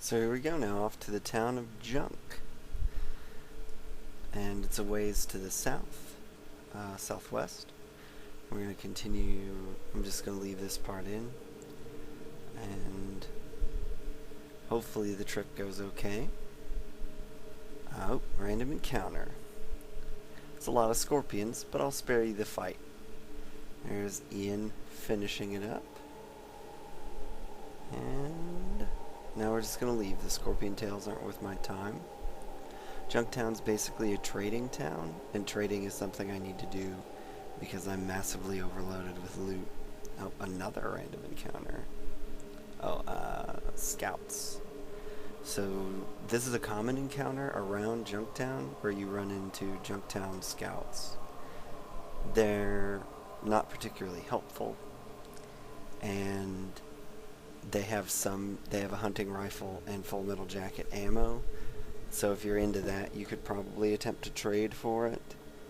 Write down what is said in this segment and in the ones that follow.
So here we go now, off to the town of Junk. And it's a ways to the south, southwest. We're going to continue, I'm just going to leave this part in. And hopefully the trip goes okay. Oh, random encounter. It's a lot of scorpions, but I'll spare you the fight. There's Ian finishing it up. And now we're just going to leave. The scorpion tails aren't worth my time. Junktown's basically a trading town, and trading is something I need to do because I'm massively overloaded with loot. Oh, another random encounter. Oh, scouts. So this is a common encounter around Junktown where you run into Junktown scouts. They're not particularly helpful, and they have a hunting rifle and full metal jacket ammo. So if you're into that, you could probably attempt to trade for it,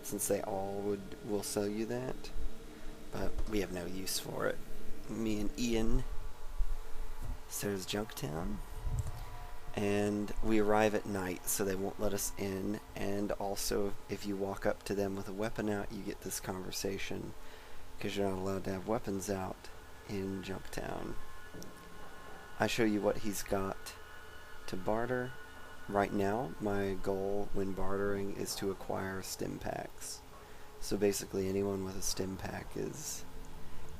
since they all will sell you that. But we have no use for it. Me and Ian. So there's Junktown. And we arrive at night, so they won't let us in. And also, if you walk up to them with a weapon out, you get this conversation, because you're not allowed to have weapons out in Junktown. I show you what he's got to barter. Right now, my goal when bartering is to acquire stim packs. So basically, anyone with a stim pack is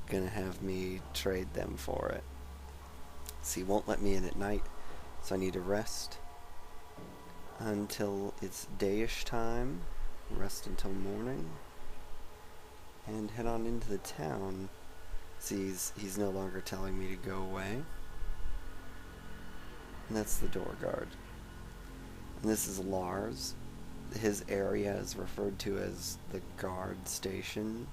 gonna have me trade them for it. See, he won't let me in at night, so I need to rest until it's dayish time, rest until morning, and head on into the town. See, he's no longer telling me to go away. And that's the door guard. And this is Lars. His area is referred to as the guard station.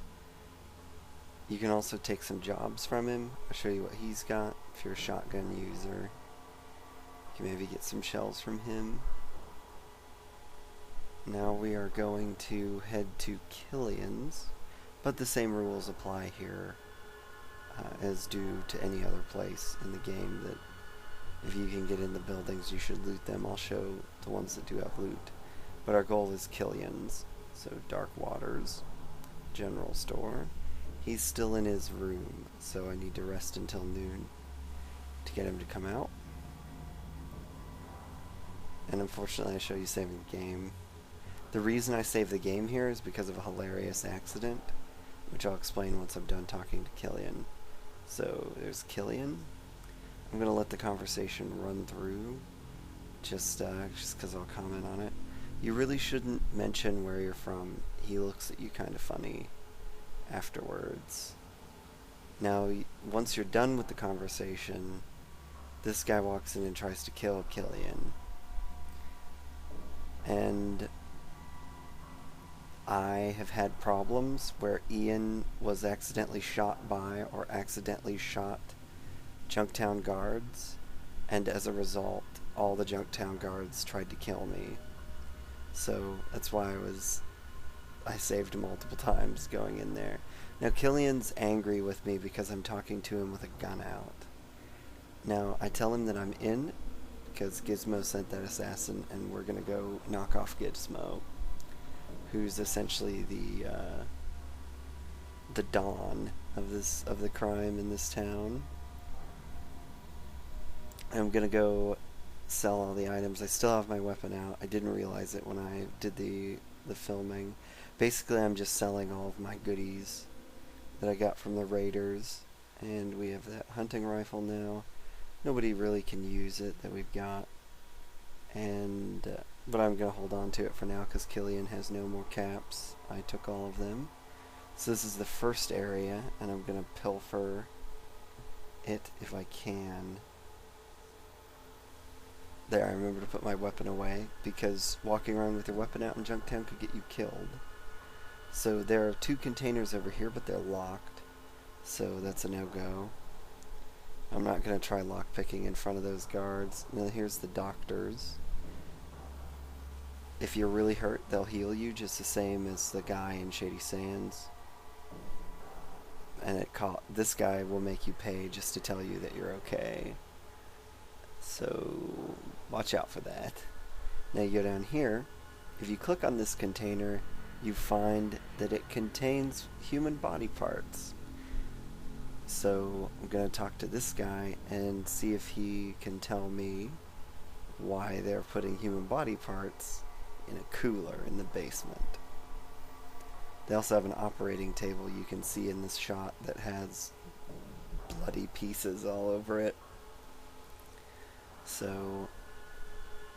You can also take some jobs from him. I'll show you what he's got. If you're a shotgun user, you can maybe get some shells from him. Now we are going to head to Killian's, but the same rules apply here as do to any other place in the game, that if you can get in the buildings, you should loot them. I'll show the ones that do have loot. But our goal is Killian's, so Dark Waters General Store. He's still in his room, so I need to rest until noon to get him to come out. And unfortunately, I show you saving the game. The reason I save the game here is because of a hilarious accident, which I'll explain once I'm done talking to Killian. So there's Killian. I'm going to let the conversation run through, just because I'll comment on it. You really shouldn't mention where you're from. He looks at you kind of funny afterwards. Now, once you're done with the conversation, this guy walks in and tries to kill Killian. And I have had problems where Ian was accidentally shot by or accidentally shot Junktown guards, and as a result, all the Junktown guards tried to kill me. So that's why I saved multiple times going in there. Now Killian's angry with me because I'm talking to him with a gun out. Now I tell him that I'm in because Gizmo sent that assassin, and we're gonna go knock off Gizmo, who's essentially the Don of the crime in this town. I'm gonna go sell all the items. I still have my weapon out. I didn't realize it when I did the filming. Basically, I'm just selling all of my goodies that I got from the raiders, and we have that hunting rifle now. Nobody really can use it that we've got, and but I'm gonna hold on to it for now because Killian has no more caps. I took all of them. So this is the first area, and I'm gonna pilfer it if I can. There, I remember to put my weapon away, because walking around with your weapon out in Junktown could get you killed. So there are 2 containers over here, but they're locked, so that's a no-go. I'm not going to try lockpicking in front of those guards. Now here's the doctors. If you're really hurt, they'll heal you, just the same as the guy in Shady Sands. And this guy will make you pay just to tell you that you're okay. So watch out for that. Now you go down here. If you click on this container, you find that it contains human body parts. So I'm going to talk to this guy and see if he can tell me why they're putting human body parts in a cooler in the basement. They also have an operating table you can see in this shot that has bloody pieces all over it. So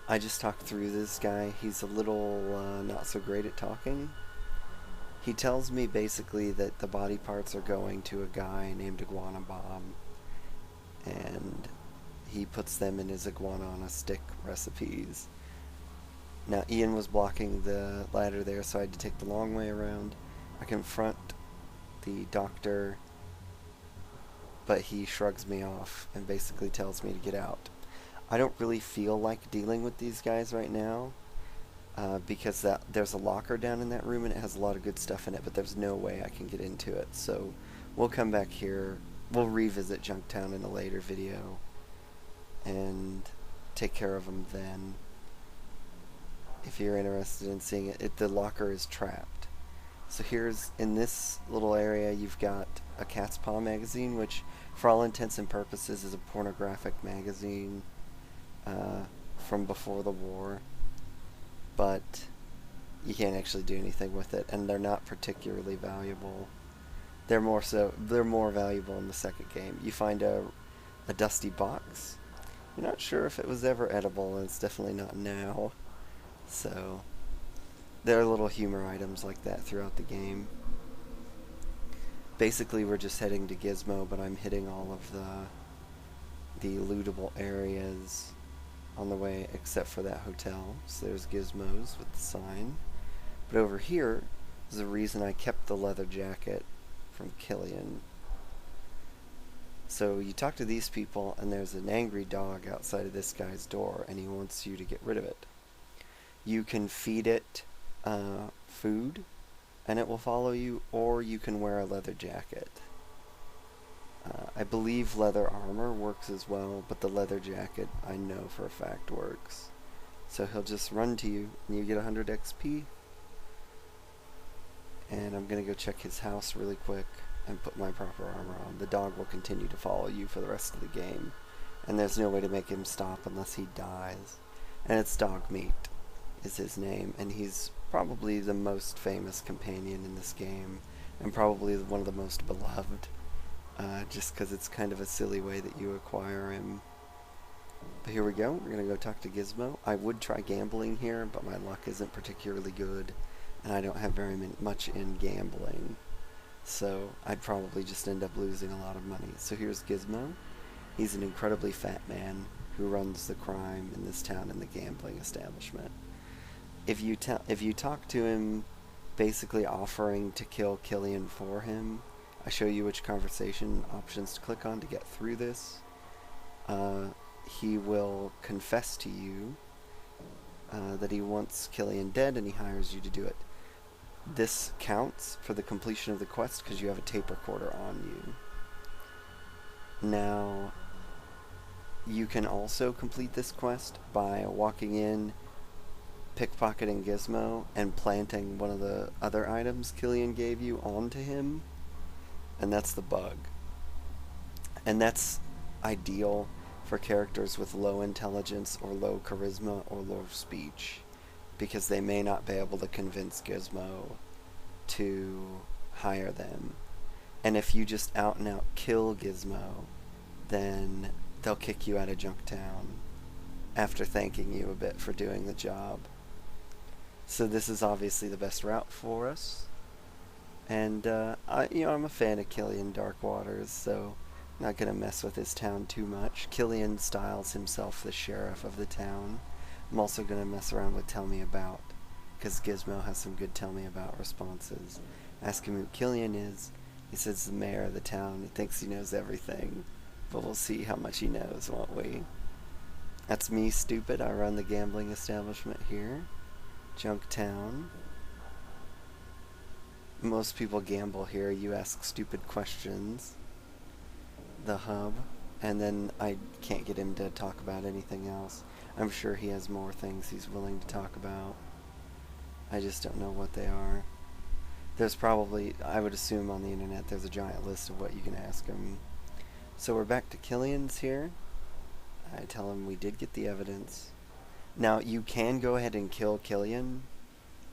I just talked through this guy. He's a little not so great at talking. He tells me basically that the body parts are going to a guy named Iguana Bob, and he puts them in his iguana on a stick recipes. Now Ian was blocking the ladder there, so I had to take the long way around. I confront the doctor, but he shrugs me off and basically tells me to get out. I don't really feel like dealing with these guys right now, because there's a locker down in that room and it has a lot of good stuff in it, but there's no way I can get into it. So we'll come back here, we'll revisit Junktown in a later video and take care of them then. If you're interested in seeing it, the locker is trapped. So here's, in this little area, you've got a Cat's Paw magazine, which for all intents and purposes is a pornographic magazine from before the war, but you can't actually do anything with it, and they're not particularly valuable. They're more valuable in the second game. You find a dusty box. You're not sure if it was ever edible, and it's definitely not now. So there are little humor items like that throughout the game. Basically, we're just heading to Gizmo, but I'm hitting all of the lootable areas on the way, except for that hotel. So there's Gizmos with the sign. But over here is the reason I kept the leather jacket from Killian. So you talk to these people, and there's an angry dog outside of this guy's door, and he wants you to get rid of it. You can feed it food, and it will follow you, or you can wear a leather jacket. I believe leather armor works as well, but the leather jacket I know for a fact works. So he'll just run to you, and you get 100 XP. And I'm going to go check his house really quick and put my proper armor on. The dog will continue to follow you for the rest of the game, and there's no way to make him stop unless he dies. And it's Dog Meat is his name, and he's probably the most famous companion in this game, and probably one of the most beloved, just because it's kind of a silly way that you acquire him. But here we go, we're going to go talk to Gizmo. I would try gambling here, but my luck isn't particularly good, and I don't have very much in gambling, so I'd probably just end up losing a lot of money. So here's Gizmo. He's an incredibly fat man who runs the crime in this town and the gambling establishment. If you talk to him, basically offering to kill Killian for him, I show you which conversation options to click on to get through this. He will confess to you that he wants Killian dead, and he hires you to do it. This counts for the completion of the quest because you have a tape recorder on you. Now, you can also complete this quest by walking in, pickpocketing Gizmo, and planting one of the other items Killian gave you onto him, and that's the bug. And that's ideal for characters with low intelligence or low charisma or low speech, because they may not be able to convince Gizmo to hire them. And if you just out and out kill Gizmo, then they'll kick you out of Junktown after thanking you a bit for doing the job. So this is obviously the best route for us. And I'm a fan of Killian Darkwaters, so I'm not going to mess with his town too much. Killian styles himself the sheriff of the town. I'm also going to mess around with Tell Me About, because Gizmo has some good Tell Me About responses. Ask him who Killian is. He says the mayor of the town. He thinks he knows everything, but we'll see how much he knows, won't we? That's me, stupid. I run the gambling establishment here. Junktown. Most people gamble here. You ask stupid questions. The hub. And then I can't get him to talk about anything else. I'm sure he has more things he's willing to talk about. I just don't know what they are. There's probably, I would assume on the internet, there's a giant list of what you can ask him. So we're back to Killian's here. I tell him we did get the evidence. Now, you can go ahead and kill Killian,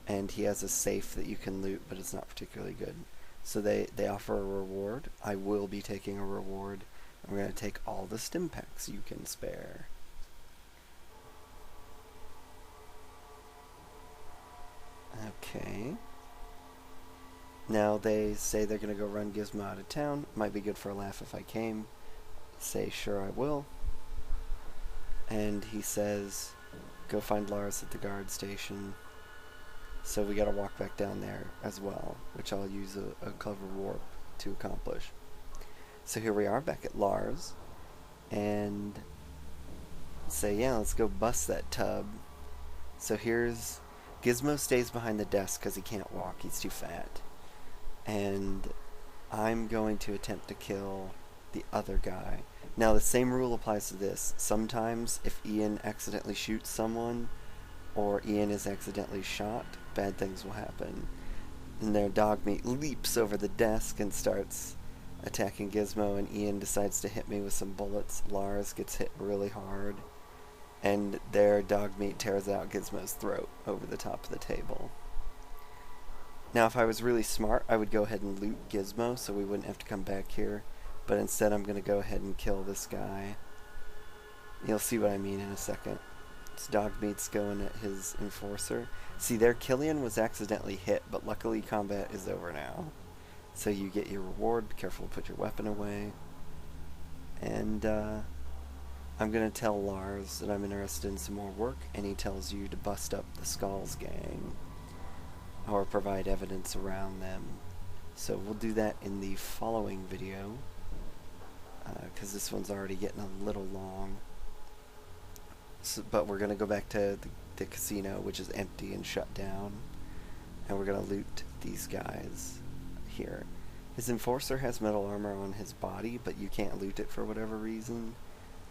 and he has a safe that you can loot, but it's not particularly good. So they offer a reward. I will be taking a reward. I'm going to take all the stim packs you can spare. Okay. Now they say they're going to go run Gizmo out of town. Might be good for a laugh if I came. Say, sure I will. And he says, go find Lars at the guard station. So we gotta walk back down there as well, which I'll use a clever warp to accomplish. So here we are back at Lars, and say, yeah, let's go bust that tub. So here's, Gizmo stays behind the desk because he can't walk, he's too fat. And I'm going to attempt to kill the other guy. Now the same rule applies to this. Sometimes if Ian accidentally shoots someone, or Ian is accidentally shot, bad things will happen. And their dog meat leaps over the desk and starts attacking Gizmo, and Ian decides to hit me with some bullets. Lars gets hit really hard, and their dog meat tears out Gizmo's throat over the top of the table. Now if I was really smart, I would go ahead and loot Gizmo so we wouldn't have to come back here, but instead I'm going to go ahead and kill this guy. You'll see what I mean in a second. It's dog meat's going at his enforcer. See there, Killian was accidentally hit, but luckily combat is over now. So you get your reward. Be careful to put your weapon away. And I'm going to tell Lars that I'm interested in some more work, and he tells you to bust up the Skulls gang, or provide evidence around them. So we'll do that in the following video, because this one's already getting a little long. So, but we're going to go back to the casino, which is empty and shut down, and we're going to loot these guys here. His enforcer has metal armor on his body, but you can't loot it for whatever reason.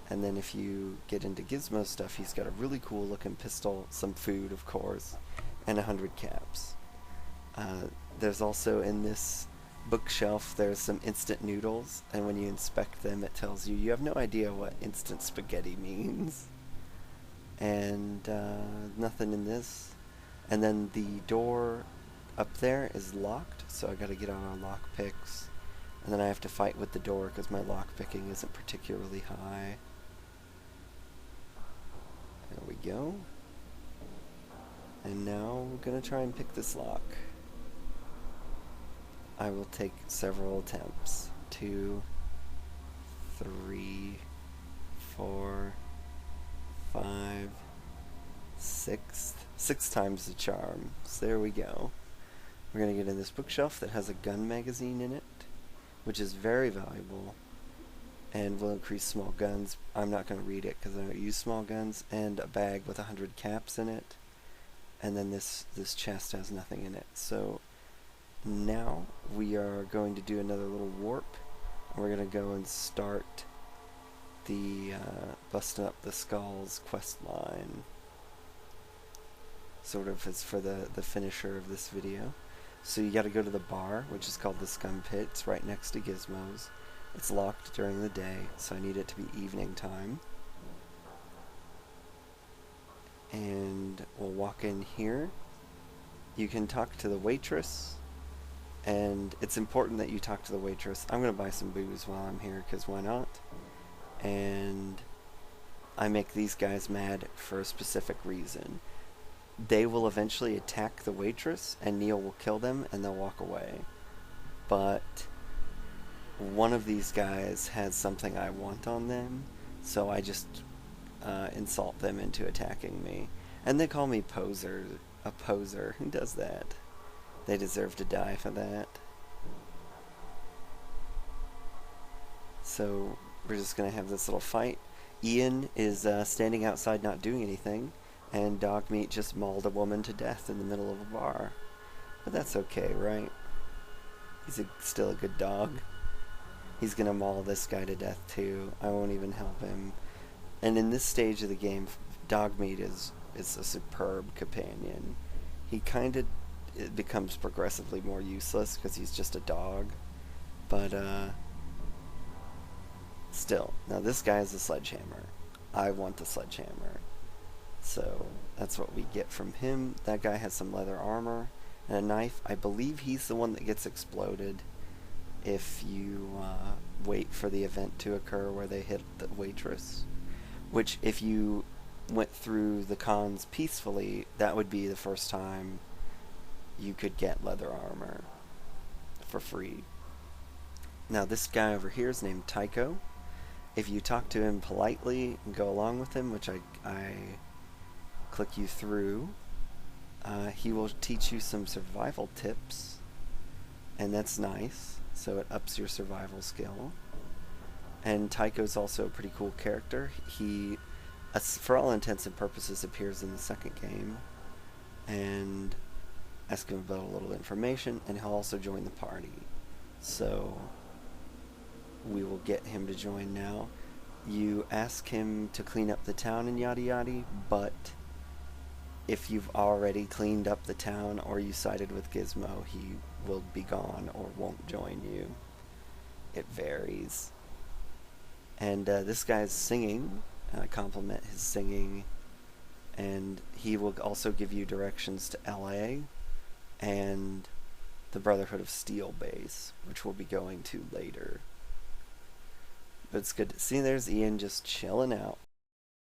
And then if you get into Gizmo stuff, he's got a really cool looking pistol, some food of course, and 100 caps. There's also in this bookshelf there's some instant noodles, and when you inspect them it tells you you have no idea what instant spaghetti means. And nothing in this. And then the door up there is locked, so I gotta get on our lock picks, and then I have to fight with the door because my lock picking isn't particularly high. There we go. And now we're gonna try and pick this lock. I will take several attempts. 2, 3, 4, 5, 6. 6 times the charm. So there we go. We're going to get in this bookshelf that has a gun magazine in it, which is very valuable and will increase small guns. I'm not going to read it because I don't use small guns. And a bag with 100 caps in it. And then this chest has nothing in it. So now we are going to do another little warp. And we're going to go and start the busting up the Skulls quest line, sort of as for the finisher of this video. So you got to go to the bar, which is called the Scum Pit. It's right next to Gizmo's. It's locked during the day, so I need it to be evening time. And we'll walk in here. You can talk to the waitress, and it's important that you talk to the waitress. I'm going to buy some booze while I'm here, because why not? And I make these guys mad for a specific reason. They will eventually attack the waitress, and Neil will kill them, and they'll walk away. But one of these guys has something I want on them, so I just insult them into attacking me. And they call me poser. A poser. Who does that? They deserve to die for that. So we're just going to have this little fight. Ian is standing outside not doing anything, and Dogmeat just mauled a woman to death in the middle of a bar. But that's okay, right? He's still a good dog. He's going to maul this guy to death too. I won't even help him. And in this stage of the game, dog meat is a superb companion. He kind of becomes progressively more useless because he's just a dog, but still. Now this guy is a sledgehammer. I want the sledgehammer. So that's what we get from him. That guy has some leather armor and a knife. I believe he's the one that gets exploded if you wait for the event to occur where they hit the waitress. Which, if you went through the cons peacefully, that would be the first time you could get leather armor for free. Now this guy over here is named Tycho. If you talk to him politely and go along with him, which I click you through, he will teach you some survival tips, and that's nice, so it ups your survival skill. And Tycho's also a pretty cool character. He, for all intents and purposes, appears in the second game, and ask him about a little information, and he'll also join the party. So we will get him to join now. You ask him to clean up the town and yada yada, but if you've already cleaned up the town or you sided with Gizmo, he will be gone or won't join you. It varies. And this guy's singing. Compliment his singing. And he will also give you directions to LA and the Brotherhood of Steel base, which we'll be going to later. But it's good to see there's Ian just chilling out.